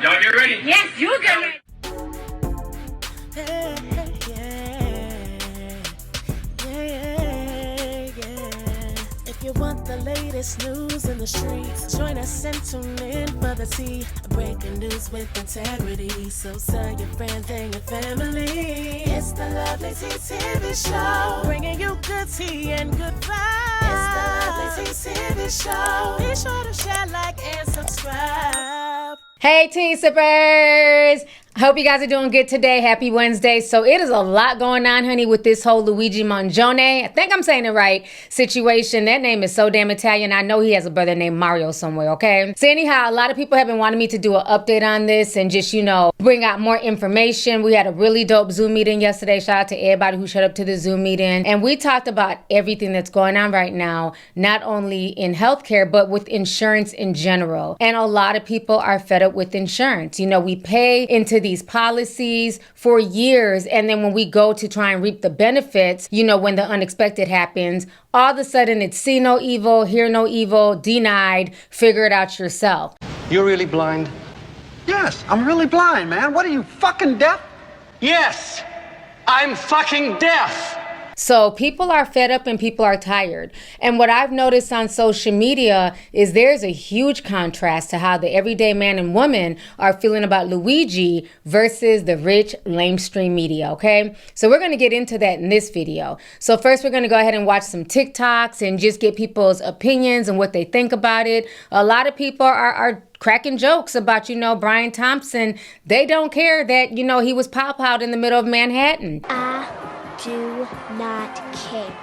Y'all get ready? Yes, you get ready. If you want the latest news in the streets, join us and tune in for the tea. Breaking news with integrity. So tell your friends and your family. It's the Lovelyti TV show, bringing you good tea and good vibes. It's the Lovelyti TV show. Be sure to share, like, and subscribe. Hey, tea sippers. Hope you guys are doing good today. Happy Wednesday. So it is a lot going on, honey, with this whole Luigi Mangione, I think I'm saying it right, situation. That name is so damn Italian. I know he has a brother named Mario somewhere, okay? So anyhow, a lot of people have been wanting me to do an update on this and just, you know, bring out more information. We had a really dope Zoom meeting yesterday. Shout out to everybody who showed up to the Zoom meeting. And we talked about everything that's going on right now, not only in healthcare, but with insurance in general. And a lot of people are fed up with insurance. You know, we pay into these policies for years, and then when we go to try and reap the benefits, you know, when the unexpected happens, all of a sudden it's see no evil, hear no evil, denied, figure it out yourself. You're really blind? Yes, I'm really blind, man. What are you, fucking deaf? Yes, I'm fucking deaf. So people are fed up and people are tired. And what I've noticed on social media is there's a huge contrast to how the everyday man and woman are feeling about Luigi versus the rich lamestream media, okay? So we're going to get into that in this video. So first we're going to go ahead and watch some TikToks and just get people's opinions and what they think about it. A lot of people are cracking jokes about, you know, Brian Thompson. They don't care that, you know, he was pop out in the middle of Manhattan. Do not care.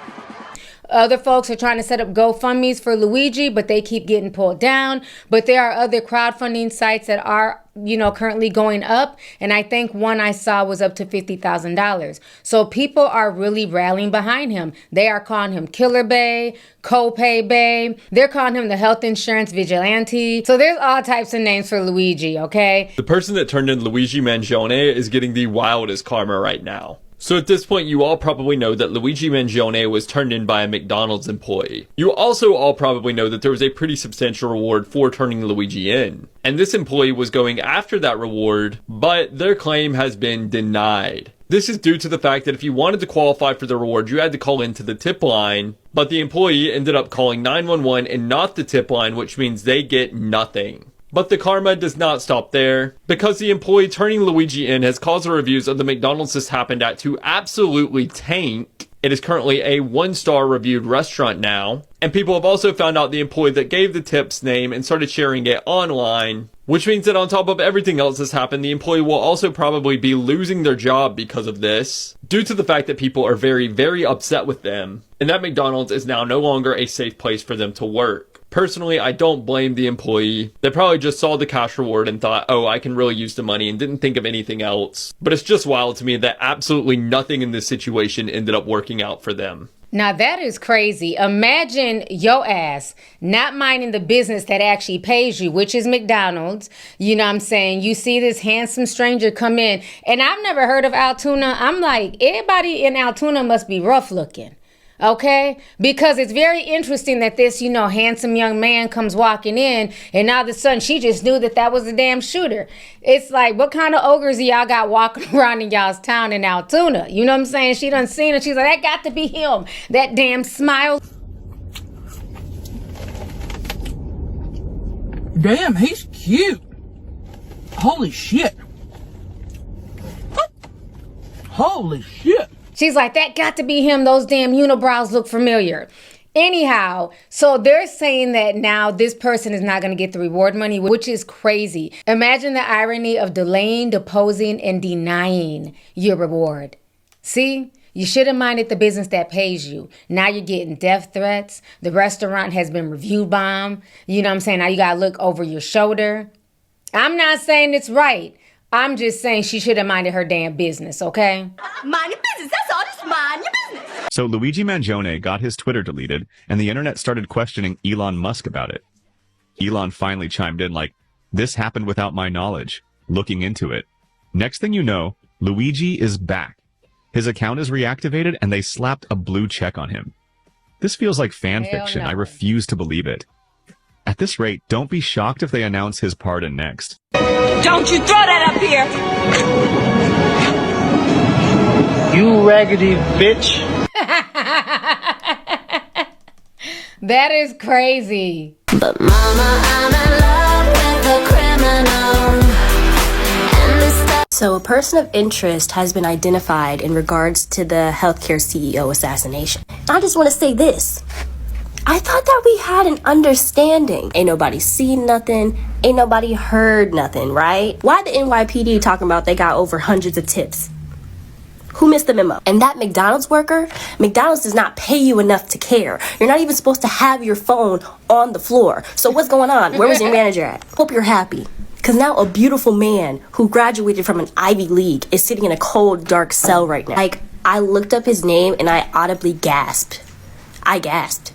Other folks are trying to set up GoFundMes for Luigi, but they keep getting pulled down. But there are other crowdfunding sites that are, you know, currently going up. And I think one I saw was up to $50,000. So people are really rallying behind him. They are calling him Killer Bay, Copay Bay. They're calling him the health insurance vigilante. So there's all types of names for Luigi, okay? The person that turned in Luigi Mangione is getting the wildest karma right now. So at this point, you all probably know that Luigi Mangione was turned in by a McDonald's employee. You also all probably know that there was a pretty substantial reward for turning Luigi in. And this employee was going after that reward, but their claim has been denied. This is due to the fact that if you wanted to qualify for the reward, you had to call into the tip line, but the employee ended up calling 911 and not the tip line, which means they get nothing. But the karma does not stop there, because the employee turning Luigi in has caused the reviews of the McDonald's this happened at to absolutely tank. It is currently a 1-star reviewed restaurant now, and people have also found out the employee that gave the tip's name and started sharing it online, which means that on top of everything else that's happened, the employee will also probably be losing their job because of this, due to the fact that people are very, very upset with them, and that McDonald's is now no longer a safe place for them to work. Personally, I don't blame the employee. They probably just saw the cash reward and thought, oh, I can really use the money, and didn't think of anything else. But it's just wild to me that absolutely nothing in this situation ended up working out for them. Now that is crazy. Imagine your ass not minding the business that actually pays you, which is McDonald's. You know what I'm saying? You see this handsome stranger come in, and I've never heard of Altoona. I'm like, everybody in Altoona must be rough looking. Okay? Because it's very interesting that this, you know, handsome young man comes walking in, and all of a sudden she just knew that that was the damn shooter. It's like, what kind of ogres y'all got walking around in y'all's town in Altoona? You know what I'm saying? She done seen it. She's like, that got to be him. That damn smile. Damn, he's cute. Holy shit. Holy shit. She's like, that got to be him. Those damn unibrows look familiar. Anyhow, so they're saying that now this person is not going to get the reward money, which is crazy. Imagine the irony of delaying, deposing, and denying your reward. See? You should have minded the business that pays you. Now you're getting death threats. The restaurant has been review bombed. You know what I'm saying? Now you got to look over your shoulder. I'm not saying it's right. I'm just saying she should have minded her damn business, okay? Mind your business, that's all, just mind your business. So Luigi Mangione got his Twitter deleted, and the internet started questioning Elon Musk about it. Elon finally chimed in like, this happened without my knowledge. Looking into it. Next thing you know, Luigi is back. His account is reactivated, and they slapped a blue check on him. This feels like fan fiction. No. I refuse to believe it. At this rate, don't be shocked if they announce his pardon next. Don't you throw that up here. You raggedy bitch. That is crazy. But mama, I'm in love with a criminal. And this stuff. So a person of interest has been identified in regards to the healthcare CEO assassination. I just want to say this. I thought that we had an understanding. Ain't nobody seen nothing. Ain't nobody heard nothing, right? Why the NYPD talking about they got over hundreds of tips? Who missed the memo? And that McDonald's worker, McDonald's does not pay you enough to care. You're not even supposed to have your phone on the floor. So what's going on? Where was your manager at? Hope you're happy. Because now a beautiful man who graduated from an Ivy League is sitting in a cold, dark cell right now. Like, I looked up his name and I audibly gasped. I gasped.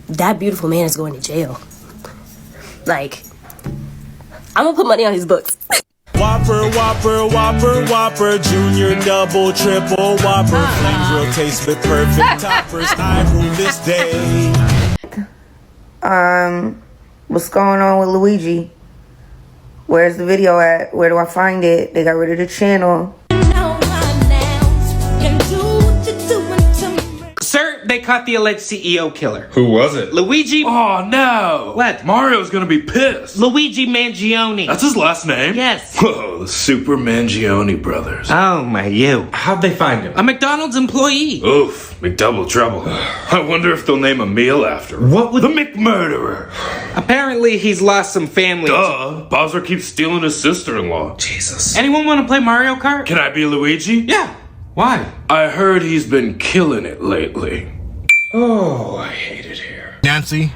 That beautiful man is going to jail. Like, I'm gonna put money on his books. Whopper, Whopper, Whopper, Whopper, Junior, Double, Triple, Whopper, flames real taste with perfect toppers. I rule this day. What's going on with Luigi? Where's the video at? Where do I find it? They got rid of the channel. Sir, they caught the alleged CEO killer. Who was it? Luigi. Oh no! What? Mario's gonna be pissed. Luigi Mangione. That's his last name? Yes. Whoa, the Super Mangione brothers. Oh my you. How'd they find him? A McDonald's employee. Oof, McDouble trouble. I wonder if they'll name a meal after him. What would the McMurderer? Apparently he's lost some family. Duh. Bowser keeps stealing his sister-in-law. Jesus. Anyone want to play Mario Kart? Can I be Luigi? Yeah. Why? I heard he's been killing it lately. Oh, I hate it here. Nancy,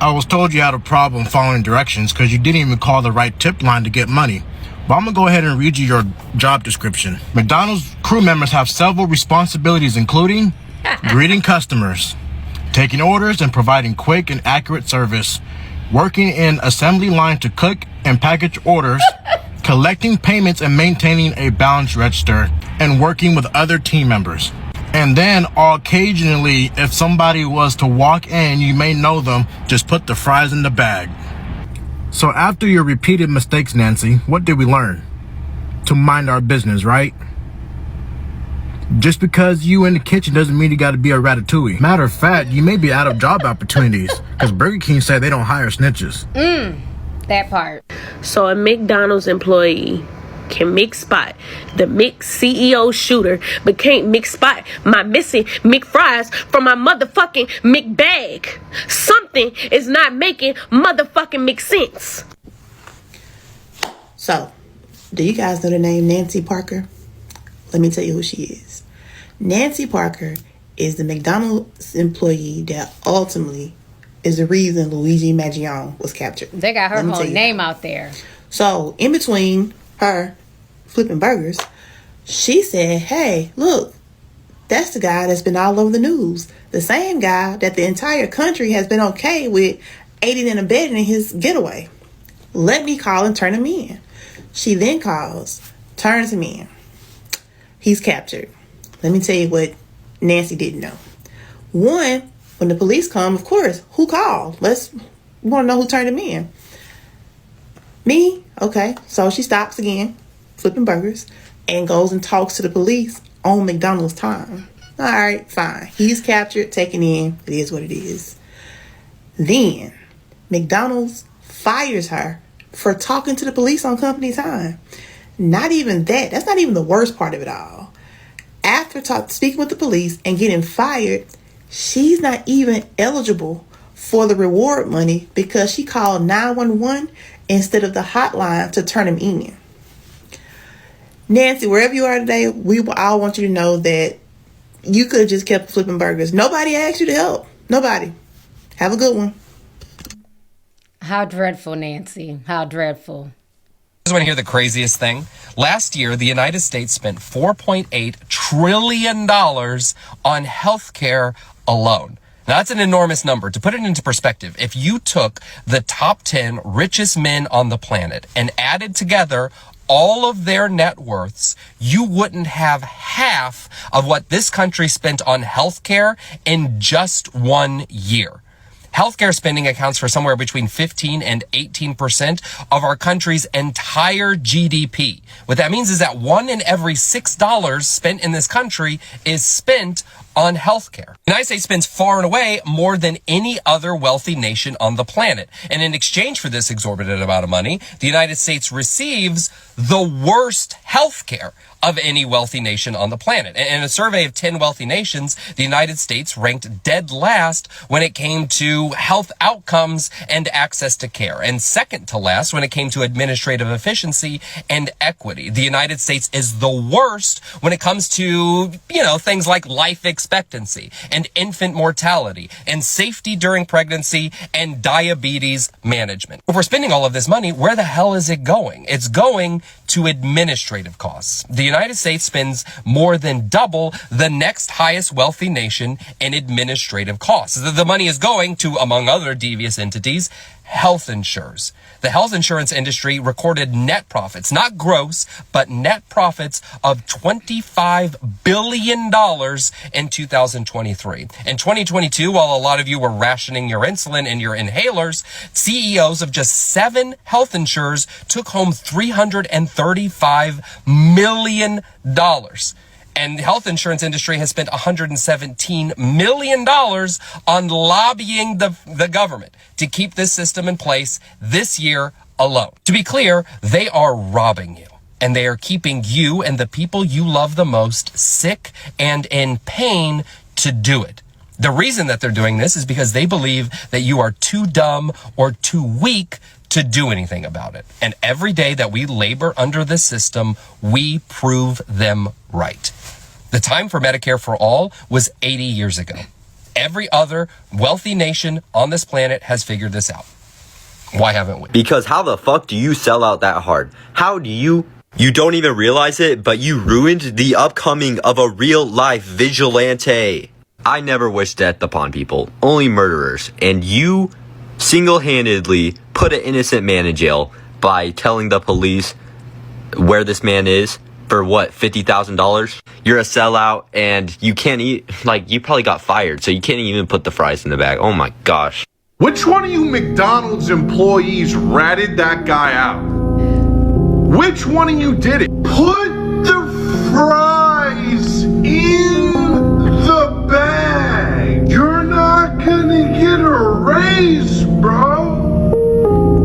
I was told you had a problem following directions because you didn't even call the right tip line to get money. But I'm going to go ahead and read you your job description. McDonald's crew members have several responsibilities, including greeting customers, taking orders and providing quick and accurate service, working in assembly line to cook and package orders, collecting payments and maintaining a balance register, and working with other team members. And then occasionally, if somebody was to walk in, you may know them, just put the fries in the bag. So after your repeated mistakes, Nancy, what did we learn? To mind our business, right? Just because you in the kitchen doesn't mean you gotta be a ratatouille. Matter of fact, you may be out of job opportunities because Burger King said they don't hire snitches. That part. So a McDonald's employee can McSpot the CEO shooter, but can't McSpot my missing McFries from my motherfucking McBag. Something is not making motherfucking McSense. So, do you guys know the name Nancy Parker? Let me tell you who she is. Nancy Parker is the McDonald's employee that ultimately is the reason Luigi Mangione was captured. They got her whole name out there. So, in between her flipping burgers, she said, hey, look, that's the guy that's been all over the news. The same guy that the entire country has been okay with aiding and abetting in his getaway. Let me call and turn him in. She then calls, turns him in. He's captured. Let me tell you what Nancy didn't know. One, when the police come, of course, who called? We want to know who turned him in. Me? Okay. So she stops again, flipping burgers, and goes and talks to the police on McDonald's time. All right, fine. He's captured, taken in. It is what it is. Then McDonald's fires her for talking to the police on company time. Not even that. That's not even the worst part of it all. After speaking with the police and getting fired, she's not even eligible for the reward money because she called 911 instead of the hotline to turn him in. Nancy, wherever you are today, we all want you to know that you could have just kept flipping burgers. Nobody asked you to help. Nobody. Have a good one. How dreadful, Nancy. How dreadful. You guys want to hear the craziest thing? Last year, the United States spent $4.8 trillion on healthcare alone. Now, that's an enormous number. To put it into perspective, if you took the top 10 richest men on the planet and added together all of their net worths, you wouldn't have half of what this country spent on healthcare in just 1 year. Healthcare spending accounts for somewhere between 15 and 18% of our country's entire GDP. What that means is that 1 in every $6 spent in this country is spent on healthcare. The United States spends far and away more than any other wealthy nation on the planet. And in exchange for this exorbitant amount of money, the United States receives the worst healthcare of any wealthy nation on the planet. In a survey of 10 wealthy nations, the United States ranked dead last when it came to health outcomes and access to care, and second to last when it came to administrative efficiency and equity. The United States is the worst when it comes to, things like life expectancy and infant mortality and safety during pregnancy and diabetes management. If we're spending all of this money, where the hell is it going? It's going to administrative costs. The United States spends more than double the next highest wealthy nation in administrative costs. The money is going to, among other devious entities, health insurers. The health insurance industry recorded net profits, not gross, but net profits of $25 billion in 2023. In 2022, while a lot of you were rationing your insulin and your inhalers, CEOs of just 7 health insurers took home $335 million. And the health insurance industry has spent $117 million on lobbying the government to keep this system in place this year alone. To be clear, they are robbing you, and they are keeping you and the people you love the most sick and in pain to do it. The reason that they're doing this is because they believe that you are too dumb or too weak to do anything about it. And every day that we labor under this system, we prove them right. The time for Medicare for all was 80 years ago. Every other wealthy nation on this planet has figured this out. Why haven't we? Because how the fuck do you sell out that hard? How do you don't even realize it, but you ruined the upcoming of a real life vigilante. I never wish death upon people, only murderers. And you single-handedly put an innocent man in jail by telling the police where this man is for what, $50,000? You're a sellout and you can't eat, you probably got fired, so you can't even put the fries in the bag. Oh my gosh. Which one of you McDonald's employees ratted that guy out? Which one of you did it? Put the fries in the bag. You're not gonna get a raise, bro.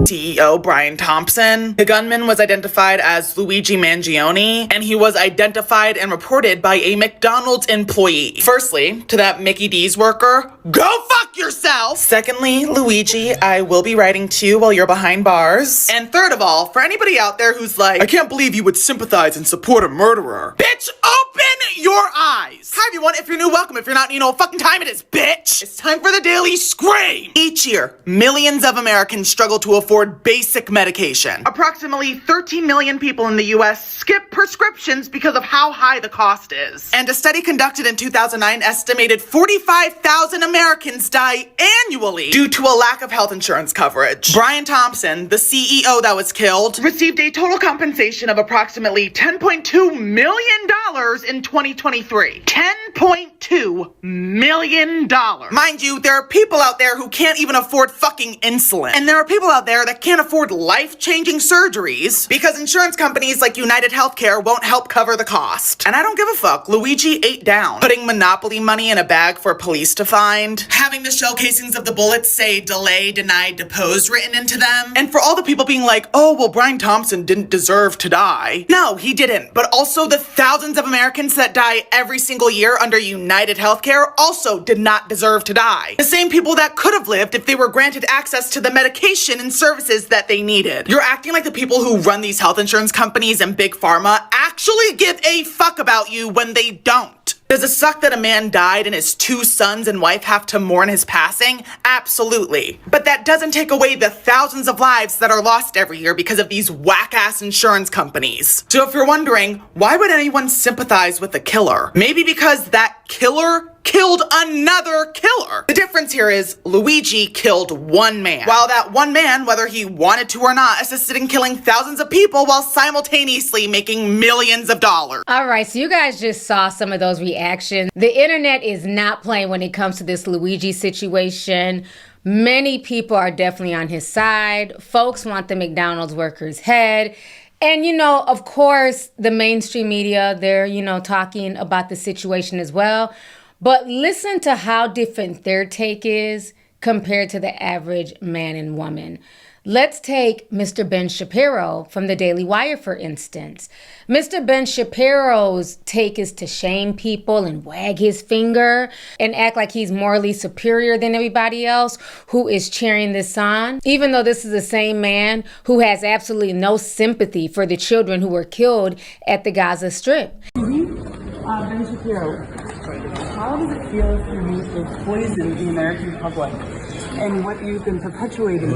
CEO Brian Thompson. The gunman was identified as Luigi Mangione, and he was identified and reported by a McDonald's employee. Firstly, to that Mickey D's worker, go fuck yourself! Secondly, Luigi, I will be writing to you while you're behind bars. And third of all, for anybody out there who's like, I can't believe you would sympathize and support a murderer. Bitch, open your eyes! Hi everyone, if you're new, welcome. If you're not, you know what fucking time it is, bitch! It's time for the Daily Scream! Each year, millions of Americans struggle to afford basic medication. Approximately 13 million people in the US skip prescriptions because of how high the cost is. And a study conducted in 2009 estimated 45,000 Americans die annually due to a lack of health insurance coverage. Brian Thompson, the CEO that was killed, received a total compensation of approximately $10.2 million in 2023. $10.2 million. Mind you, there are people out there who can't even afford fucking insulin. And there are people out there that can't afford life-changing surgeries because insurance companies like United Healthcare won't help cover the cost. And I don't give a fuck. Luigi ate down. Putting Monopoly money in a bag for police to find. Having the shell casings of the bullets say delay, deny, depose written into them. And for all the people being like, oh, well, Brian Thompson didn't deserve to die. No, he didn't. But also the thousands of Americans that die every single year under United Healthcare also did not deserve to die. The same people that could have lived if they were granted access to the medication and services that they needed. You're acting like the people who run these health insurance companies and big pharma actually give a fuck about you when they don't. Does it suck that a man died and his 2 sons and wife have to mourn his passing? Absolutely. But that doesn't take away the thousands of lives that are lost every year because of these whack-ass insurance companies. So if you're wondering, why would anyone sympathize with the killer? Maybe because that killer killed another killer. The difference here is Luigi killed one man, while that one man, whether he wanted to or not, assisted in killing thousands of people while simultaneously making millions of dollars. All right, so you guys just saw some of those reactions. The internet is not playing when it comes to this Luigi situation. Many people are definitely on his side. Folks want the McDonald's workers' head. And, of course, the mainstream media, they're, talking about the situation as well. But listen to how different their take is compared to the average man and woman. Let's take Mr. Ben Shapiro from the Daily Wire, for instance. Mr. Ben Shapiro's take is to shame people and wag his finger and act like he's morally superior than everybody else who is cheering this on, even though this is the same man who has absolutely no sympathy for the children who were killed at the Gaza Strip. Ben Shapiro, how does it feel for you to poison the American public and what you've been perpetuating?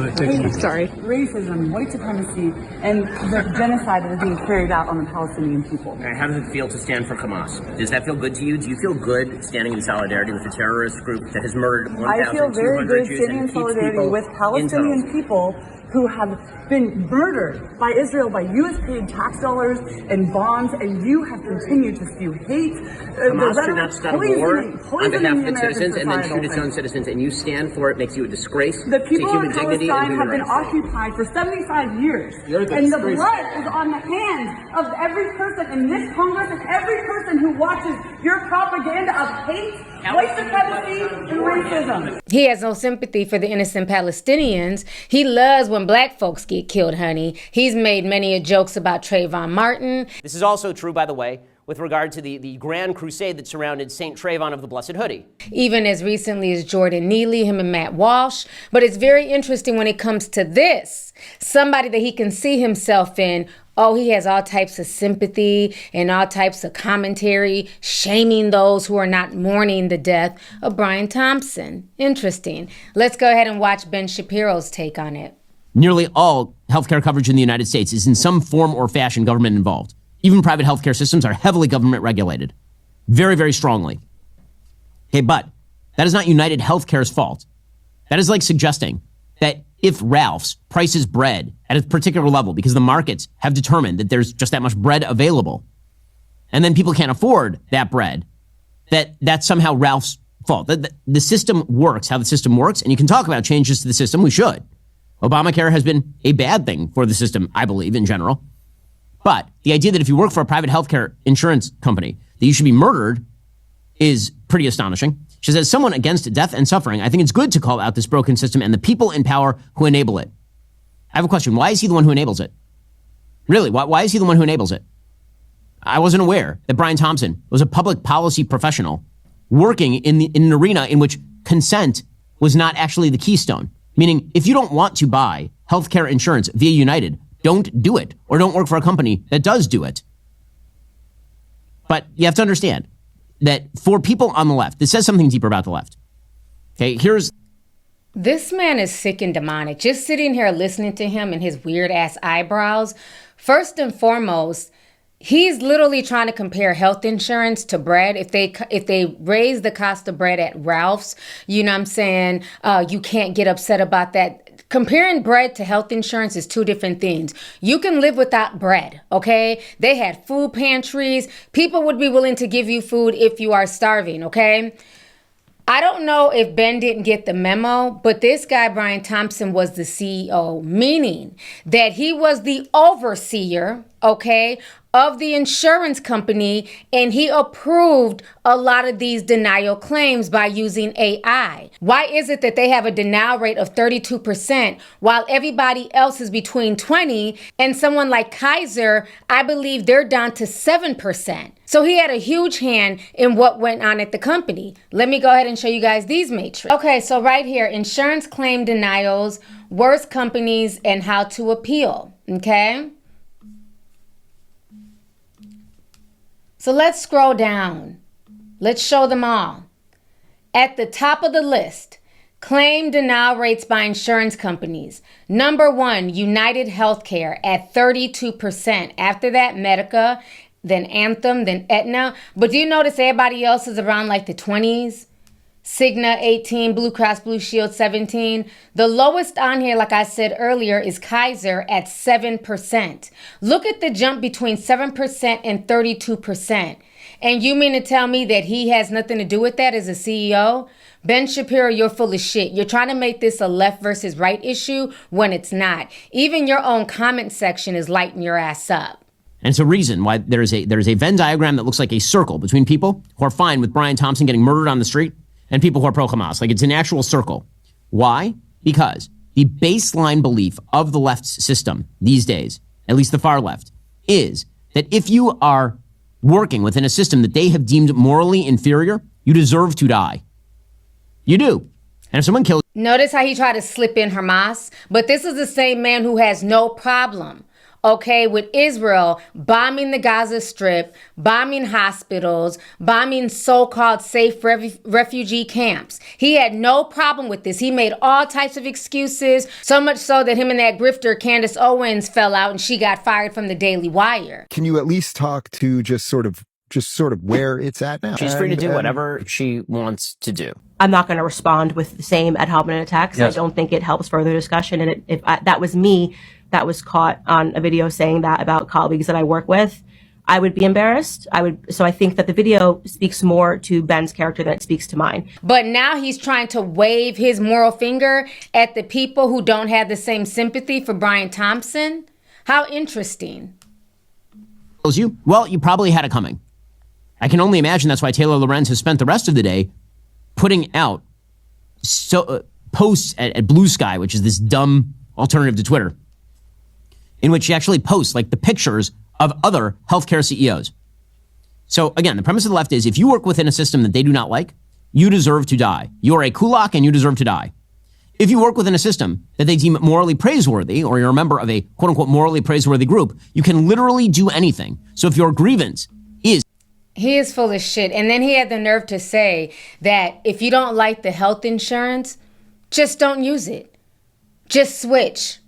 Racism, white supremacy, and the genocide that is being carried out on the Palestinian people. How does it feel to stand for Hamas? Does that feel good to you? Do you feel good standing in solidarity with a terrorist group that has murdered 1,200 I feel very good Jews standing in solidarity with Palestinian people who have been murdered by Israel, by U.S. paid tax dollars and bonds, and you have continued to spew hate. Hamas should not start a war on behalf of its citizens and then shoot its own citizens, and you stand for it, makes you a disgrace the people to human of dignity and Palestine human have been rights. occupied for 75 years, and the blood is on the hands of every person in this Congress and every person who watches your propaganda of hate, white supremacy, and racism. He has no sympathy for the innocent Palestinians. He loves when black folks get killed, honey. He's made many jokes about Trayvon Martin. This is also true, by the way, with regard to the grand crusade that surrounded St. Trayvon of the Blessed Hoodie. Even as recently as Jordan Neely, him and Matt Walsh. But it's very interesting when it comes to this. Somebody that he can see himself in. Oh, he has all types of sympathy and all types of commentary, shaming those who are not mourning the death of Brian Thompson. Interesting. Let's go ahead and watch Ben Shapiro's take on it. Nearly all healthcare coverage in the United States is in some form or fashion government involved. Even private healthcare systems are heavily government regulated. Very, very strongly. Okay, but that is not United Healthcare's fault. That is like suggesting that if Ralph's prices bread at a particular level because the markets have determined that there's just that much bread available, and then people can't afford that bread, that's somehow Ralph's fault. The system works how the system works, and you can talk about changes to the system. We should. Obamacare has been a bad thing for the system, I believe, in general. But the idea that if you work for a private healthcare insurance company, that you should be murdered is pretty astonishing. She says, as someone against death and suffering, I think it's good to call out this broken system and the people in power who enable it. I have a question. Why is he the one who enables it? Really, why is he the one who enables it? I wasn't aware that Brian Thompson was a public policy professional working in an arena in which consent was not actually the keystone. Meaning, if you don't want to buy healthcare insurance via United, don't do it, or don't work for a company that does do it. But you have to understand that for people on the left, this says something deeper about the left. Okay, This man is sick and demonic. Just sitting here listening to him and his weird ass eyebrows. First and foremost, he's literally trying to compare health insurance to bread. If they raise the cost of bread at Ralph's, you know what I'm saying? You can't get upset about that. Comparing bread to health insurance is two different things. You can live without bread, okay? They had food pantries. People would be willing to give you food if you are starving, okay? I don't know if Ben didn't get the memo, but this guy, Brian Thompson, was the CEO, meaning that he was the overseer, okay, of the insurance company, and he approved a lot of these denial claims by using AI. Why is it that they have a denial rate of 32% while everybody else is between 20%, and someone like Kaiser, I believe they're down to 7%. So he had a huge hand in what went on at the company. Let me go ahead and show you guys these matrices. Okay, so right here, insurance claim denials, worst companies, and how to appeal, okay? So let's scroll down. Let's show them all. At the top of the list, claim denial rates by insurance companies. Number 1, United Healthcare at 32%. After that, Medica, then Anthem, then Aetna. But do you notice everybody else is around like the 20s? Cigna 18, Blue Cross Blue Shield 17. The lowest on here, like I said earlier, is Kaiser at 7%. Look at the jump between 7% and 32%. And you mean to tell me that he has nothing to do with that as a CEO? Ben Shapiro, you're full of shit. You're trying to make this a left versus right issue when it's not. Even your own comment section is lighting your ass up. And it's a reason why there is a Venn diagram that looks like a circle between people who are fine with Brian Thompson getting murdered on the street and people who are pro-Hamas. Like, it's an actual circle. Why? Because the baseline belief of the left's system these days, at least the far left, is that if you are working within a system that they have deemed morally inferior, you deserve to die. You do. And if someone kills... Notice how he tried to slip in Hamas, but this is the same man who has no problem, okay, with Israel bombing the Gaza Strip, bombing hospitals, bombing so-called safe refugee camps. He had no problem with this. He made all types of excuses, so much so that him and that grifter Candace Owens fell out and she got fired from the Daily Wire. Can you at least talk to just sort of where it's at now? She's free to do whatever she wants to do. I'm not going to respond with the same ad hominem attacks. Yes. I don't think it helps further discussion. And if that was me that was caught on a video saying that about colleagues that I work with, I would be embarrassed. So I think that the video speaks more to Ben's character than it speaks to mine. But now he's trying to wave his moral finger at the people who don't have the same sympathy for Brian Thompson. How interesting. You? Well, you probably had it coming. I can only imagine that's why Taylor Lorenz has spent the rest of the day putting out posts at Blue Sky, which is this dumb alternative to Twitter, in which she actually posts like the pictures of other healthcare CEOs. So again, the premise of the left is if you work within a system that they do not like, you deserve to die. You are a kulak and you deserve to die. If you work within a system that they deem morally praiseworthy, or you're a member of a quote-unquote morally praiseworthy group, you can literally do anything. So if your grievance is... He is full of shit. And then he had the nerve to say that if you don't like the health insurance, just don't use it. Just switch.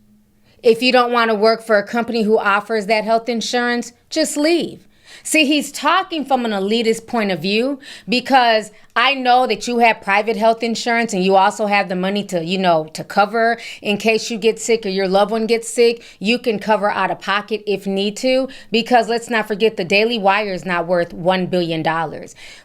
If you don't want to work for a company who offers that health insurance, just leave. See, he's talking from an elitist point of view because I know that you have private health insurance and you also have the money to, to cover in case you get sick or your loved one gets sick. You can cover out of pocket if need to, because let's not forget the Daily Wire is not worth $1 billion.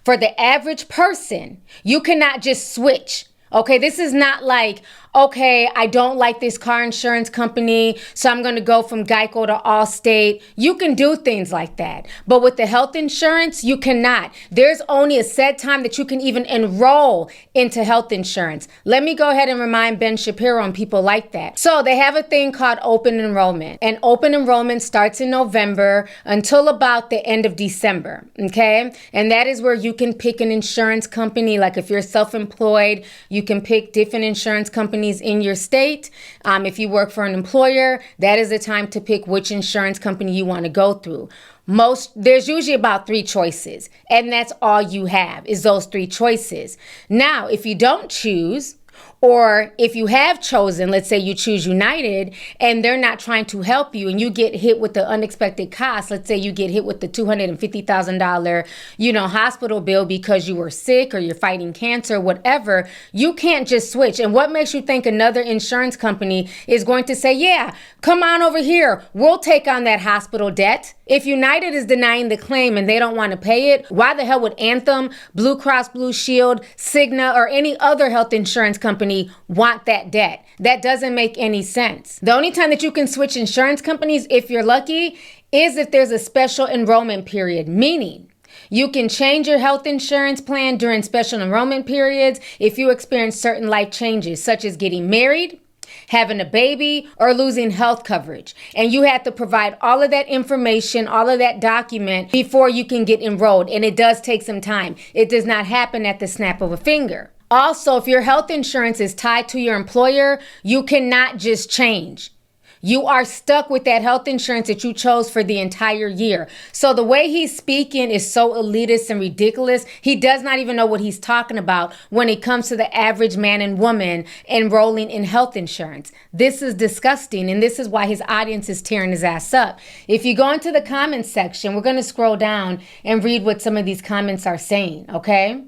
For the average person, you cannot just switch. Okay, this is not like, okay, I don't like this car insurance company, so I'm going to go from Geico to Allstate. You can do things like that. But with the health insurance, you cannot. There's only a set time that you can even enroll into health insurance. Let me go ahead and remind Ben Shapiro and people like that. So they have a thing called open enrollment. And open enrollment starts in November until about the end of December, okay? And that is where you can pick an insurance company. Like if you're self-employed, you can pick different insurance companies in your state. If you work for an employer, that is the time to pick which insurance company you want to go through. There's usually about 3 choices, and that's all you have is those 3 choices. Now, if you don't choose, or if you have chosen, let's say you choose United and they're not trying to help you and you get hit with the unexpected cost, let's say you get hit with the $250,000, hospital bill because you were sick or you're fighting cancer, whatever, you can't just switch. And what makes you think another insurance company is going to say, yeah, come on over here, we'll take on that hospital debt? If United is denying the claim and they don't want to pay it, why the hell would Anthem, Blue Cross Blue Shield, Cigna, or any other health insurance company want that debt? That doesn't make any sense. The only time that you can switch insurance companies, if you're lucky, is if there's a special enrollment period, meaning you can change your health insurance plan during special enrollment periods if you experience certain life changes, such as getting married, having a baby, or losing health coverage. And you have to provide all of that information, all of that document before you can get enrolled. And it does take some time. It does not happen at the snap of a finger. Also, if your health insurance is tied to your employer, you cannot just change. You are stuck with that health insurance that you chose for the entire year. So the way he's speaking is so elitist and ridiculous. He does not even know what he's talking about when it comes to the average man and woman enrolling in health insurance. This is disgusting, and this is why his audience is tearing his ass up. If you go into the comments section, we're going to scroll down and read what some of these comments are saying, okay?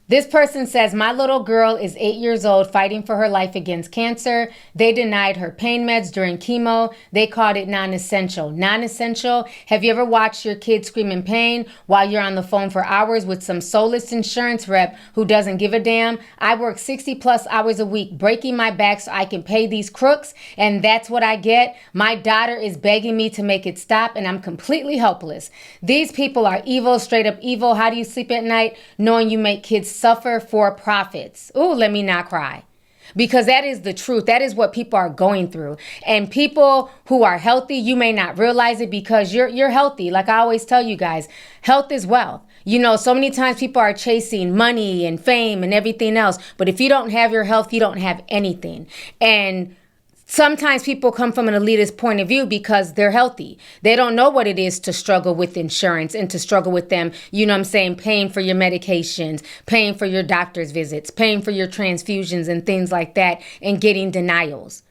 This person says, my little girl is 8 years old fighting for her life against cancer. They denied her pain meds during chemo. They called it non-essential. Non-essential? Have you ever watched your kid scream in pain while you're on the phone for hours with some soulless insurance rep who doesn't give a damn? I work 60 plus hours a week breaking my back so I can pay these crooks, and that's what I get. My daughter is begging me to make it stop, and I'm completely helpless. These people are evil, straight up evil. How do you sleep at night knowing you make kids suffer for profits? Ooh, let me not cry. Because that is the truth. That is what people are going through. And people who are healthy, you may not realize it because you're healthy. Like I always tell you guys, health is wealth. You know, so many times people are chasing money and fame and everything else. But if you don't have your health, you don't have anything. And sometimes people come from an elitist point of view because they're healthy. They don't know what it is to struggle with insurance and to struggle with them, you know what I'm saying, paying for your medications, paying for your doctor's visits, paying for your transfusions and things like that, and getting denials.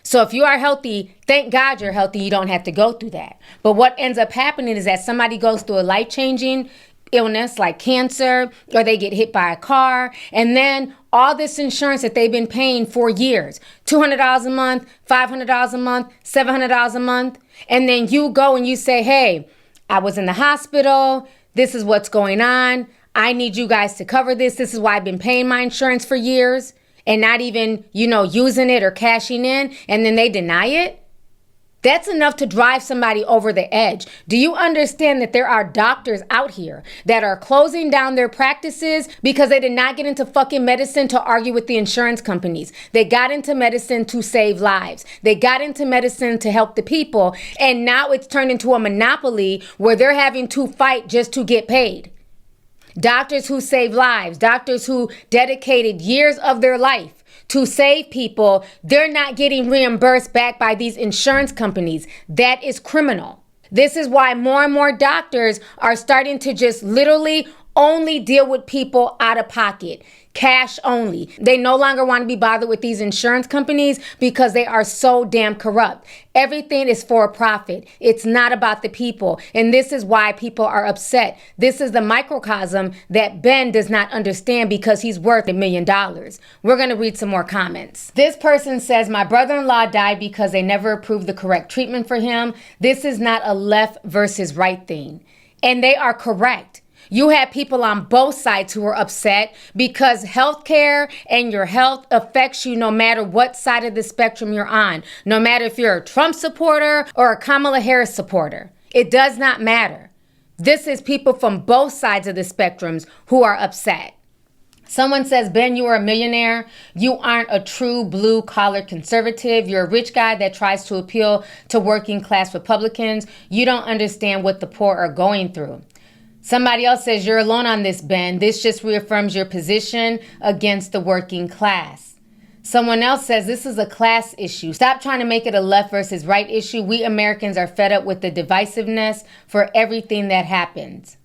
So if you are healthy, thank God you're healthy. You don't have to go through that. But what ends up happening is that somebody goes through a life-changing illness like cancer, or they get hit by a car, and then all this insurance that they've been paying for years, $200 a month, $500 a month, $700 a month, and then you go and you say, hey, I was in the hospital, this is what's going on, I need you guys to cover this, this is why I've been paying my insurance for years, and not even, you know, using it or cashing in, and then they deny it? That's enough to drive somebody over the edge. Do you understand that there are doctors out here that are closing down their practices because they did not get into fucking medicine to argue with the insurance companies? They got into medicine to save lives. They got into medicine to help the people. And now it's turned into a monopoly where they're having to fight just to get paid. Doctors who save lives, doctors who dedicated years of their life to save people, they're not getting reimbursed back by these insurance companies. That is criminal. This is why more and more doctors are starting to just literally only deal with people out of pocket. Cash only. They no longer want to be bothered with these insurance companies because they are so damn corrupt. Everything is for profit. It's not about the people. And this is why people are upset. This is the microcosm that Ben does not understand because he's worth $1 million. We're going to read some more comments. This person says, my brother-in-law died because they never approved the correct treatment for him. This is not a left versus right thing. And they are correct. You have people on both sides who are upset because healthcare and your health affects you no matter what side of the spectrum you're on. No matter if you're a Trump supporter or a Kamala Harris supporter. It does not matter. This is people from both sides of the spectrums who are upset. Someone says, Ben, you are a millionaire. You aren't a true blue-collar conservative. You're a rich guy that tries to appeal to working-class Republicans. You don't understand what the poor are going through. Somebody else says, you're alone on this, Ben. This just reaffirms your position against the working class. Someone else says, this is a class issue. Stop trying to make it a left versus right issue. We Americans are fed up with the divisiveness for everything that happens.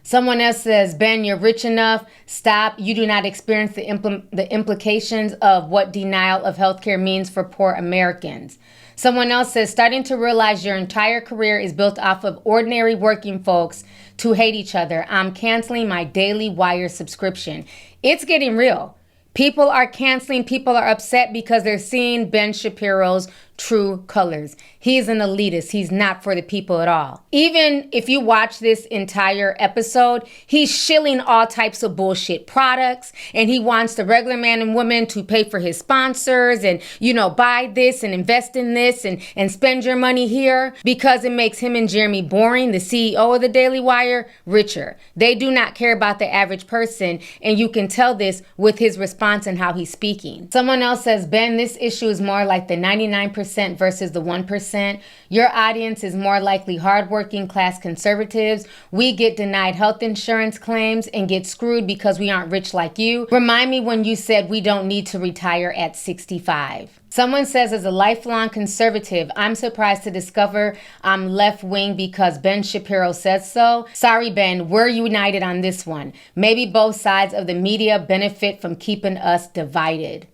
Someone else says, Ben, you're rich enough. Stop. You do not experience the implications of what denial of healthcare means for poor Americans. Someone else says, starting to realize your entire career is built off of ordinary working folks to hate each other. I'm canceling my Daily Wire subscription. It's getting real. People are canceling. People are upset because they're seeing Ben Shapiro's true colors. He's an elitist. He's not for the people at all. Even if you watch this entire episode, he's shilling all types of bullshit products, and he wants the regular man and woman to pay for his sponsors and, you know, buy this and invest in this and spend your money here because it makes him and Jeremy Boring, the CEO of the Daily Wire, richer. They do not care about the average person, and you can tell this with his response and how he's speaking. Someone else says, Ben, this issue is more like the 99% versus the 1%. Your audience is more likely hardworking class conservatives. We get denied health insurance claims and get screwed because we aren't rich like you. Remind me when you said we don't need to retire at 65. Someone says, as a lifelong conservative, I'm surprised to discover I'm left-wing because Ben Shapiro says so. Sorry, Ben, we're united on this one. Maybe both sides of the media benefit from keeping us divided.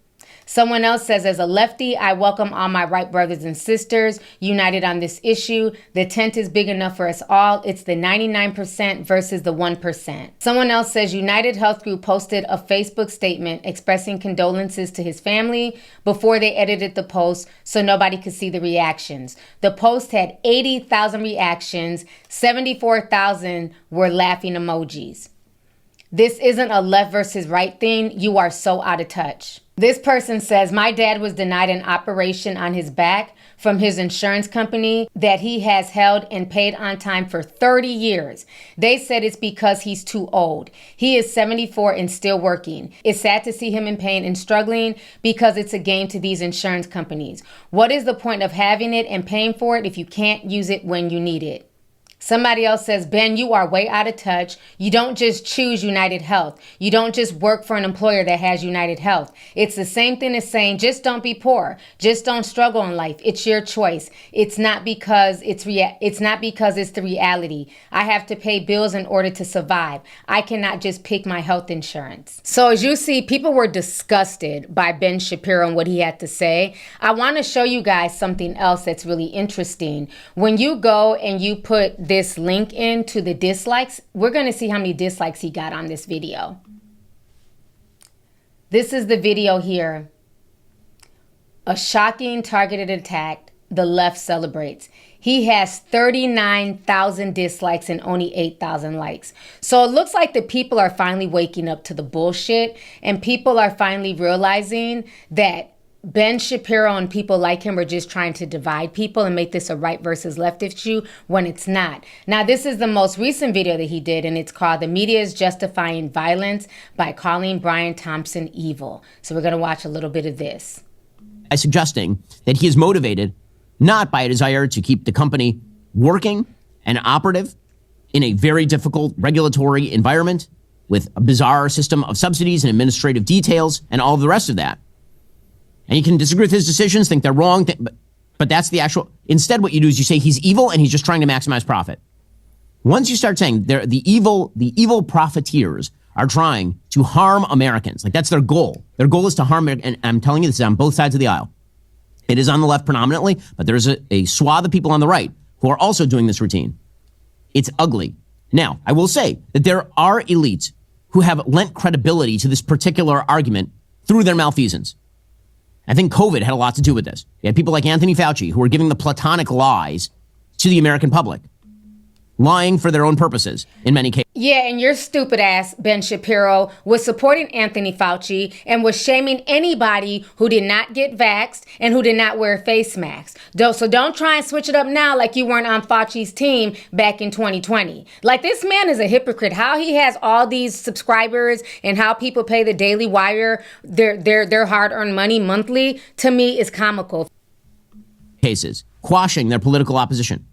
Someone else says, as a lefty, I welcome all my right brothers and sisters united on this issue. The tent is big enough for us all. It's the 99% versus the 1%. Someone else says, United Health Group posted a Facebook statement expressing condolences to his family before they edited the post so nobody could see the reactions. The post had 80,000 reactions, 74,000 were laughing emojis. This isn't a left versus right thing. You are so out of touch. This person says, my dad was denied an operation on his back from his insurance company that he has held and paid on time for 30 years. They said it's because he's too old. He is 74 and still working. It's sad to see him in pain and struggling because it's a game to these insurance companies. What is the point of having it and paying for it if you can't use it when you need it? Somebody else says, Ben, you are way out of touch. You don't just choose United Health. You don't just work for an employer that has United Health. It's the same thing as saying, just don't be poor. Just don't struggle in life. It's your choice. It's not because it's the reality. I have to pay bills in order to survive. I cannot just pick my health insurance. So as you see, people were disgusted by Ben Shapiro and what he had to say. I want to show you guys something else that's really interesting. When you go and you put this link into the dislikes, we're going to see how many dislikes he got on this video. This is the video here. A shocking targeted attack. The left celebrates. He has 39,000 dislikes and only 8,000 likes. So it looks like the people are finally waking up to the bullshit, and people are finally realizing that Ben Shapiro and people like him are just trying to divide people and make this a right versus left issue when it's not. Now, this is the most recent video that he did, and it's called The Media is Justifying Violence by Calling Brian Thompson Evil. So we're going to watch a little bit of this. By suggesting that he is motivated not by a desire to keep the company working and operative in a very difficult regulatory environment with a bizarre system of subsidies and administrative details and all the rest of that. And you can disagree with his decisions, think they're wrong, but that's the actual... Instead, what you do is you say he's evil and he's just trying to maximize profit. Once you start saying the evil profiteers are trying to harm Americans, like that's their goal. Their goal is to harm, and I'm telling you this is on both sides of the aisle. It is on the left predominantly, but there's a swath of people on the right who are also doing this routine. It's ugly. Now, I will say that there are elites who have lent credibility to this particular argument through their malfeasance. I think COVID had a lot to do with this. You had people like Anthony Fauci who were giving the platonic lies to the American public, lying for their own purposes in many cases. Yeah, and your stupid ass, Ben Shapiro, was supporting Anthony Fauci and was shaming anybody who did not get vaxxed and who did not wear face masks. So don't try and switch it up now like you weren't on Fauci's team back in 2020. Like, this man is a hypocrite. How he has all these subscribers and how people pay the Daily Wire their hard-earned money monthly, to me, is comical. Cases, quashing their political opposition.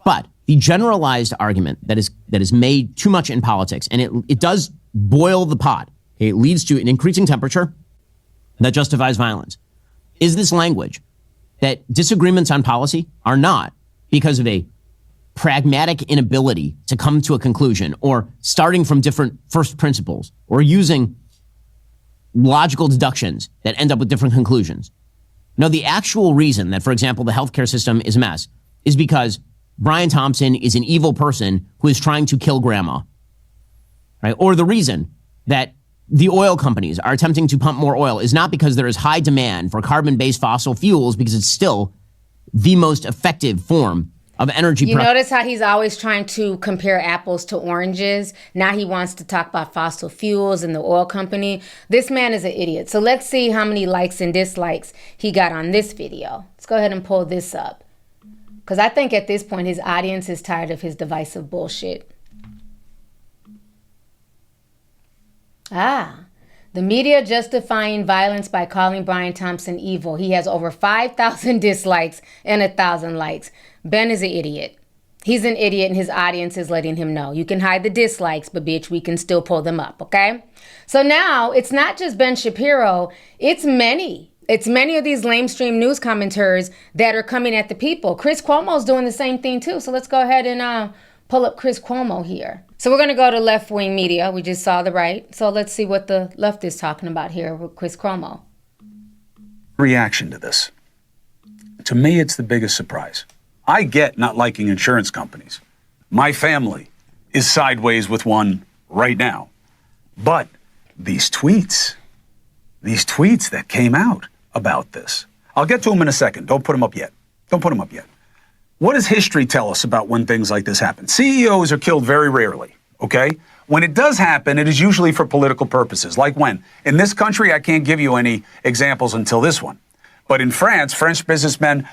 But the generalized argument that is made too much in politics, and it does boil the pot, it leads to an increasing temperature that justifies violence, is this language that disagreements on policy are not because of a pragmatic inability to come to a conclusion or starting from different first principles or using logical deductions that end up with different conclusions. No, the actual reason that, for example, the healthcare system is a mess is because Brian Thompson is an evil person who is trying to kill grandma, right? Or the reason that the oil companies are attempting to pump more oil is not because there is high demand for carbon-based fossil fuels, because it's still the most effective form of energy. You notice how he's always trying to compare apples to oranges. Now he wants to talk about fossil fuels and the oil company. This man is an idiot. So let's see how many likes and dislikes he got on this video. Let's go ahead and pull this up, because I think at this point his audience is tired of his divisive bullshit. The media justifying violence by calling Brian Thompson evil. He has over 5,000 dislikes and 1,000 likes. Ben is an idiot. He's an idiot, and his audience is letting him know. You can hide the dislikes, but bitch, we can still pull them up, okay? So now it's not just Ben Shapiro, it's many. It's many of these lamestream news commenters that are coming at the people. Chris Cuomo's doing the same thing too. So let's go ahead and pull up Chris Cuomo here. So we're going to go to left-wing media. We just saw the right. So let's see what the left is talking about here with Chris Cuomo. reaction to this. To me, it's the biggest surprise. I get not liking insurance companies. My family is sideways with one right now. But these tweets that came out about this, I'll get to them in a second. Don't put them up yet. What does history tell us about when things like this happen? CEOs are killed very rarely, okay? When it does happen, it is usually for political purposes. Like when? In this country, I can't give you any examples until this one. But in France, French businessman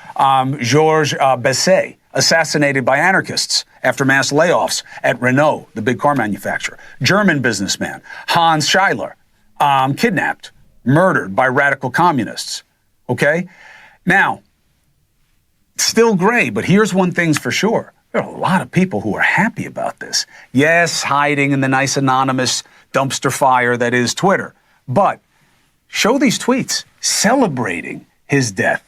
Georges Besset, assassinated by anarchists after mass layoffs at Renault, the big car manufacturer. German businessman Hans Schiller, kidnapped, murdered by radical communists. Okay? Now, still gray, but here's one thing's for sure. There are a lot of people who are happy about this. Yes, hiding in the nice anonymous dumpster fire that is Twitter. But show these tweets celebrating his death.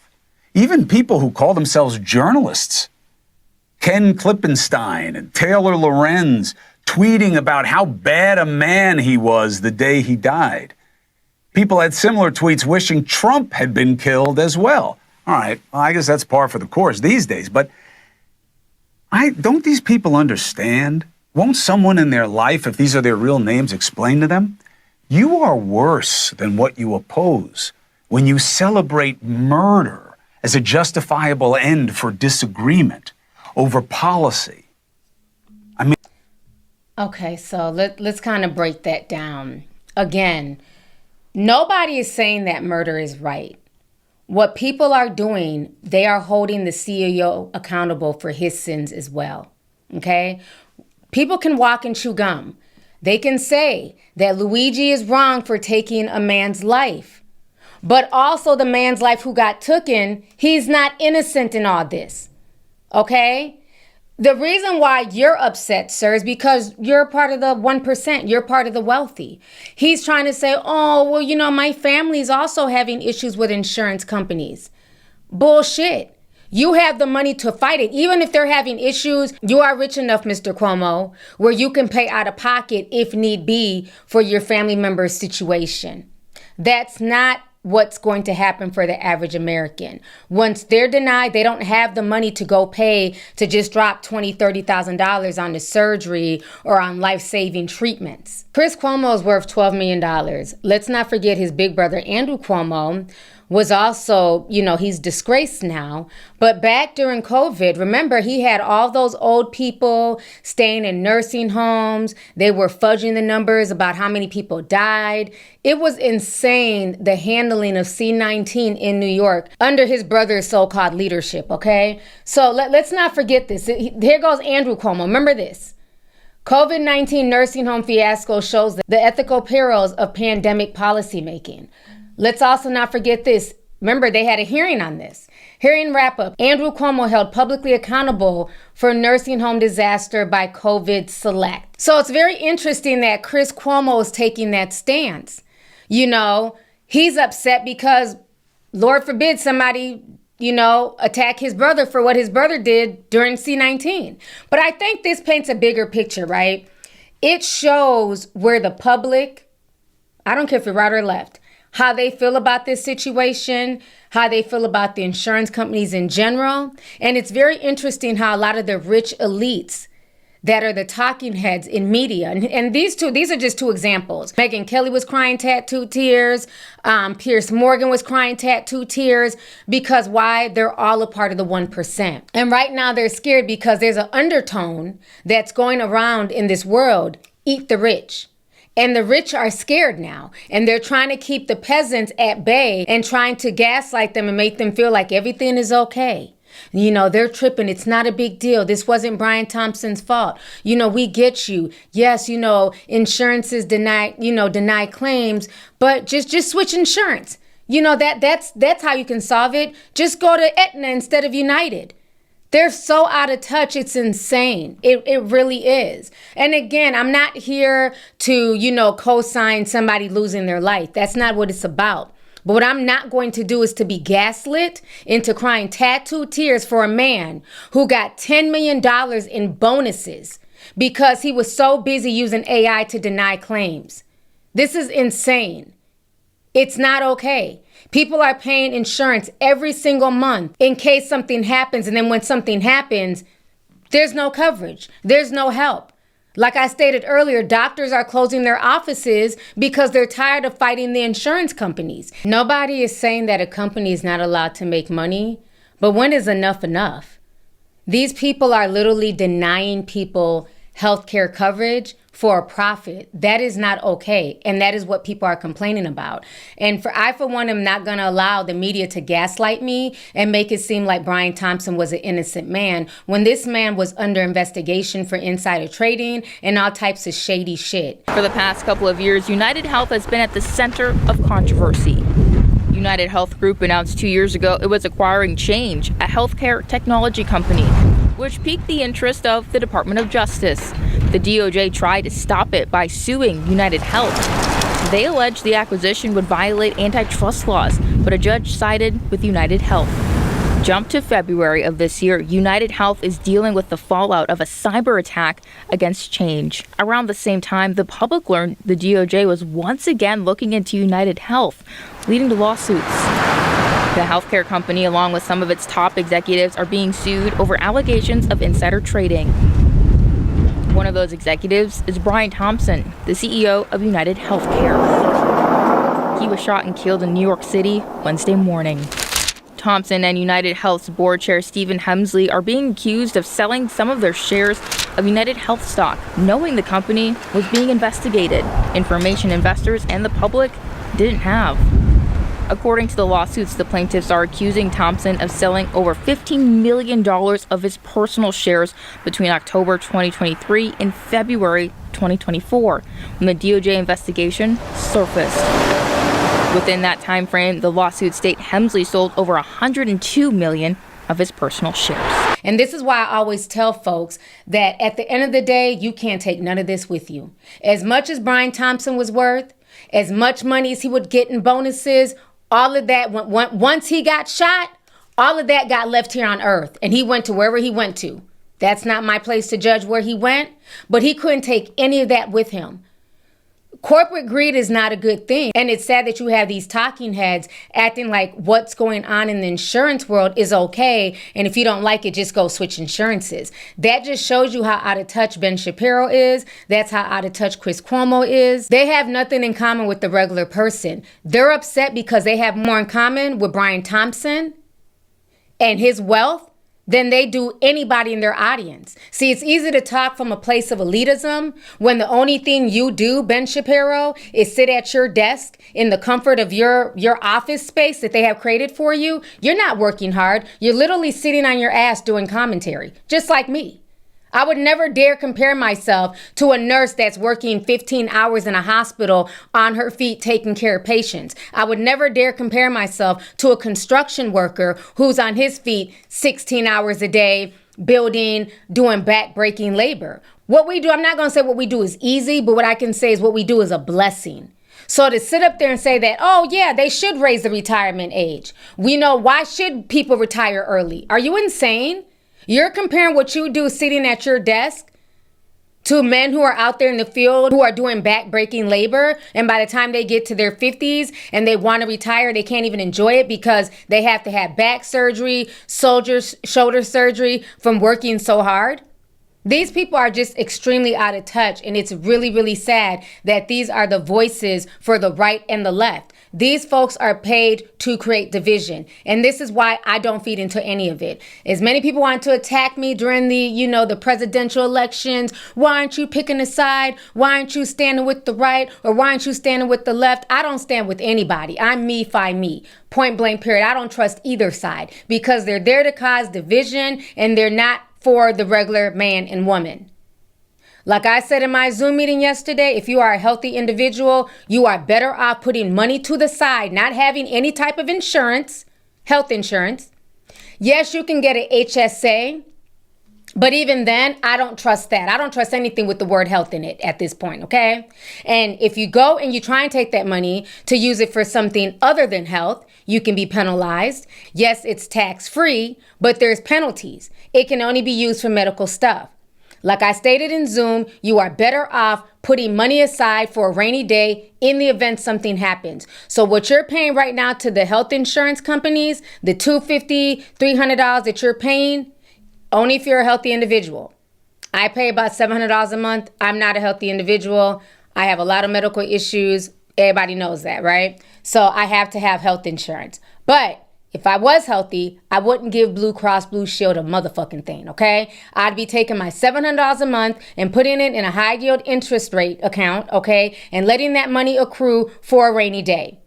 Even people who call themselves journalists, Ken Klippenstein and Taylor Lorenz, tweeting about how bad a man he was the day he died. People had similar tweets wishing Trump had been killed as well. All right, well, I guess that's par for the course these days, but don't these people understand? Won't someone in their life, if these are their real names, explain to them? You are worse than what you oppose when you celebrate murder as a justifiable end for disagreement over policy. I mean, okay, so let's kind of break that down. Again, nobody is saying that murder is right. What people are doing, they are holding the CEO accountable for his sins as well. Okay? People can walk and chew gum. They can say that Luigi is wrong for taking a man's life. But also the man's life who got taken, he's not innocent in all this. Okay? The reason why you're upset, sir, is because you're part of the 1%. You're part of the wealthy. He's trying to say, oh, well, you know, my family's also having issues with insurance companies. Bullshit. You have the money to fight it. Even if they're having issues, you are rich enough, Mr. Cuomo, where you can pay out of pocket if need be for your family member's situation. That's not what's going to happen for the average American. Once they're denied, they don't have the money to go pay to just drop $20,000, $30,000 on the surgery or on life-saving treatments. Chris Cuomo is worth $12 million. Let's not forget his big brother, Andrew Cuomo, was also, you know, he's disgraced now. But back during COVID, remember, he had all those old people staying in nursing homes. They were fudging the numbers about how many people died. It was insane, the handling of C-19 in New York under his brother's so-called leadership, okay? So let's not forget this. Here goes Andrew Cuomo. Remember this. COVID-19 nursing home fiasco shows the ethical perils of pandemic policymaking. Let's also not forget this. Remember, they had a hearing on this. Hearing wrap-up. Andrew Cuomo held publicly accountable for nursing home disaster by COVID select. So it's very interesting that Chris Cuomo is taking that stance. You know, he's upset because, Lord forbid, somebody, you know, attack his brother for what his brother did during C-19. But I think this paints a bigger picture, right? It shows where the public, I don't care if you're right or left, how they feel about this situation, how they feel about the insurance companies in general. And it's very interesting how a lot of the rich elites that are the talking heads in media, and these are just two examples. Megyn Kelly was crying tattooed tears. Piers Morgan was crying tattooed tears. Because why? They're all a part of the 1%. And right now they're scared because there's an undertone that's going around in this world, eat the rich. And the rich are scared now, and they're trying to keep the peasants at bay and trying to gaslight them and make them feel like everything is okay. You know, they're tripping. It's not a big deal. This wasn't Brian Thompson's fault. You know, we get you. Yes, you know, insurances deny claims, but just switch insurance. You know, that's how you can solve it. Just go to Aetna instead of United. They're so out of touch, it's insane. It really is. And again, I'm not here to, you know, co-sign somebody losing their life. That's not what it's about. But what I'm not going to do is to be gaslit into crying tattooed tears for a man who got $10 million in bonuses because he was so busy using AI to deny claims. This is insane. It's not okay. People are paying insurance every single month in case something happens. And then when something happens, there's no coverage. There's no help. Like I stated earlier, doctors are closing their offices because they're tired of fighting the insurance companies. Nobody is saying that a company is not allowed to make money, but when is enough enough? These people are literally denying people healthcare coverage for a profit. That is not okay. And that is what people are complaining about. And I, for one, am not going to allow the media to gaslight me and make it seem like Brian Thompson was an innocent man when this man was under investigation for insider trading and all types of shady shit. For the past couple of years, United Health has been at the center of controversy. United Health Group announced 2 years ago it was acquiring Change, a healthcare technology company, which piqued the interest of the Department of Justice. The DOJ tried to stop it by suing United Health. They alleged the acquisition would violate antitrust laws, but a judge sided with United Health. Jump to February of this year, United Health is dealing with the fallout of a cyber attack against Change. Around the same time, the public learned the DOJ was once again looking into United Health, leading to lawsuits. The healthcare company, along with some of its top executives, are being sued over allegations of insider trading. One of those executives is Brian Thompson, the CEO of United Healthcare. He was shot and killed in New York City Wednesday morning. Thompson and United Health's board chair Stephen Hemsley are being accused of selling some of their shares of United Health stock, knowing the company was being investigated, information investors and the public didn't have. According to the lawsuits, the plaintiffs are accusing Thompson of selling over $15 million of his personal shares between October 2023 and February 2024, when the DOJ investigation surfaced. Within that time frame, the lawsuits state Hemsley sold over $102 million of his personal shares. And this is why I always tell folks that at the end of the day, you can't take none of this with you. As much as Brian Thompson was worth, as much money as he would get in bonuses, all of that, once he got shot, all of that got left here on earth. And he went to wherever he went to. That's not my place to judge where he went, but he couldn't take any of that with him. Corporate greed is not a good thing. And it's sad that you have these talking heads acting like what's going on in the insurance world is okay. And if you don't like it, just go switch insurances. That just shows you how out of touch Ben Shapiro is. That's how out of touch Chris Cuomo is. They have nothing in common with the regular person. They're upset because they have more in common with Brian Thompson and his wealth than they do anybody in their audience. See, it's easy to talk from a place of elitism when the only thing you do, Ben Shapiro, is sit at your desk in the comfort of your office space that they have created for you. You're not working hard. You're literally sitting on your ass doing commentary, just like me. I would never dare compare myself to a nurse that's working 15 hours in a hospital on her feet taking care of patients. I would never dare compare myself to a construction worker who's on his feet 16 hours a day building, doing back-breaking labor. What we do, I'm not going to say what we do is easy, but what I can say is what we do is a blessing. So to sit up there and say that, oh yeah, they should raise the retirement age. We know, why should people retire early? Are you insane? You're comparing what you do sitting at your desk to men who are out there in the field who are doing back-breaking labor, and by the time they get to their 50s and they want to retire, they can't even enjoy it because they have to have back surgery, shoulder surgery from working so hard. These people are just extremely out of touch, and it's really, really sad that these are the voices for the right and the left. These folks are paid to create division, and this is why I don't feed into any of it. As many people want to attack me during the presidential elections. Why aren't you picking a side? Why aren't you standing with the right? Or why aren't you standing with the left? I don't stand with anybody. I'm me, fi me. Point blank period. I don't trust either side because they're there to cause division, and they're not for the regular man and woman. Like I said in my Zoom meeting yesterday, if you are a healthy individual, you are better off putting money to the side, not having any type of insurance, health insurance. Yes, you can get an HSA, but even then, I don't trust that. I don't trust anything with the word health in it at this point, okay? And if you go and you try and take that money to use it for something other than health, you can be penalized. Yes, it's tax-free, but there's penalties. It can only be used for medical stuff. Like I stated in Zoom, you are better off putting money aside for a rainy day in the event something happens. So what you're paying right now to the health insurance companies, the $250, $300 that you're paying, only if you're a healthy individual. I pay about $700 a month. I'm not a healthy individual. I have a lot of medical issues. Everybody knows that, right? So I have to have health insurance. But if I was healthy, I wouldn't give Blue Cross Blue Shield a motherfucking thing, okay? I'd be taking my $700 a month and putting it in a high yield interest rate account, okay? And letting that money accrue for a rainy day.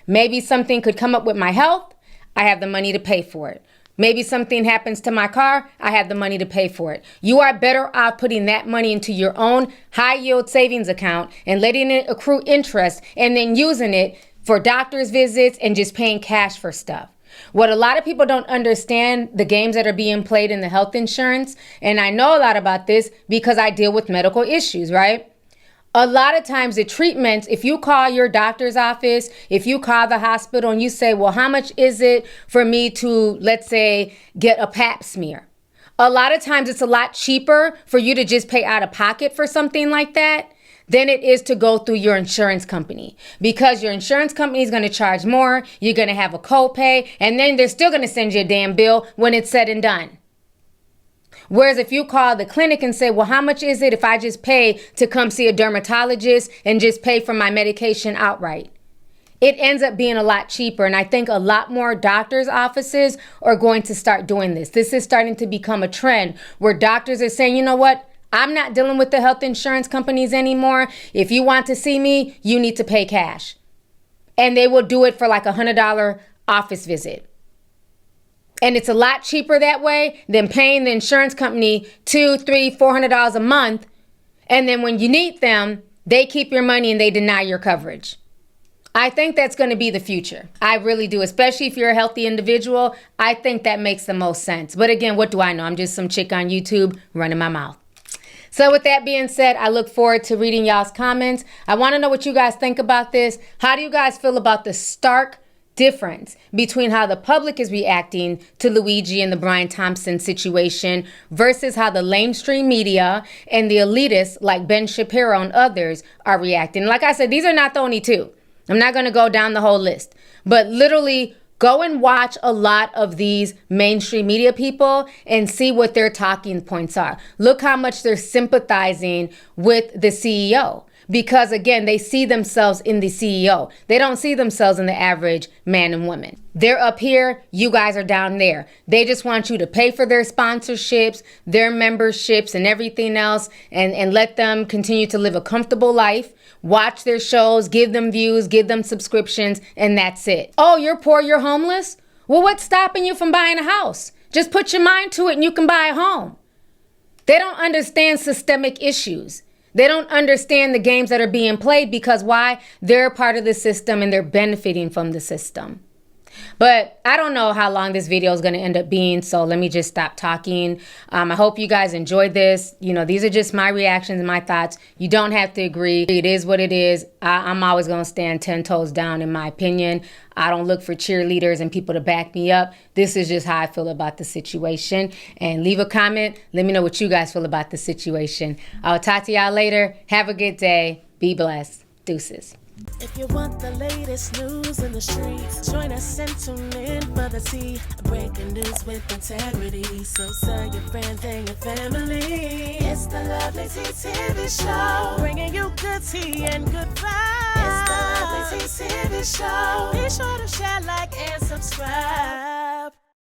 Maybe something could come up with my health. I have the money to pay for it. Maybe something happens to my car. I have the money to pay for it. You are better off putting that money into your own high yield savings account and letting it accrue interest and then using it for doctor's visits and just paying cash for stuff. What a lot of people don't understand, the games that are being played in the health insurance, and I know a lot about this because I deal with medical issues, right? A lot of times the treatments, if you call your doctor's office, if you call the hospital and you say, well, how much is it for me to, let's say, get a pap smear? A lot of times it's a lot cheaper for you to just pay out of pocket for something like that than it is to go through your insurance company, because your insurance company is going to charge more. You're going to have a copay, and then they're still going to send you a damn bill when it's said and done. Whereas if you call the clinic and say, well, how much is it if I just pay to come see a dermatologist and just pay for my medication outright? It ends up being a lot cheaper. And I think a lot more doctors' offices are going to start doing this. This is starting to become a trend where doctors are saying, you know what? I'm not dealing with the health insurance companies anymore. If you want to see me, you need to pay cash. And they will do it for like $100 office visit. And it's a lot cheaper that way than paying the insurance company $200, $300, $400 a month. And then when you need them, they keep your money and they deny your coverage. I think that's going to be the future. I really do, especially if you're a healthy individual. I think that makes the most sense. But again, what do I know? I'm just some chick on YouTube running my mouth. So with that being said, I look forward to reading y'all's comments. I want to know what you guys think about this. How do you guys feel about the stark difference between how the public is reacting to Luigi and the Brian Thompson situation versus how the mainstream media and the elitists like Ben Shapiro and others are reacting? Like I said, these are not the only two. I'm not going to go down the whole list, but literally go and watch a lot of these mainstream media people and see what their talking points are. Look how much they're sympathizing with the CEO. Because again, they see themselves in the CEO. They don't see themselves in the average man and woman. They're up here, you guys are down there. They just want you to pay for their sponsorships, their memberships and everything else, and let them continue to live a comfortable life, watch their shows, give them views, give them subscriptions, and that's it. Oh, you're poor, you're homeless? Well, what's stopping you from buying a house? Just put your mind to it and you can buy a home. They don't understand systemic issues. They don't understand the games that are being played because why? They're a part of the system and they're benefiting from the system. But I don't know how long this video is going to end up being, so let me just stop talking. I hope you guys enjoyed this. You know, these are just my reactions and my thoughts. You don't have to agree. It is what it is. I'm always going to stand 10 toes down in my opinion. I don't look for cheerleaders and people to back me up. This is just how I feel about the situation. And leave a comment. Let me know what you guys feel about the situation. I'll talk to y'all later. Have a good day. Be blessed. Deuces. If you want the latest news in the streets, join us and tune in for the tea. Breaking news with integrity. So tell your friends and your family. It's the Lovelyti TV show, bringing you good tea and good vibes. It's the Lovelyti TV show. Be sure to share, like, and subscribe.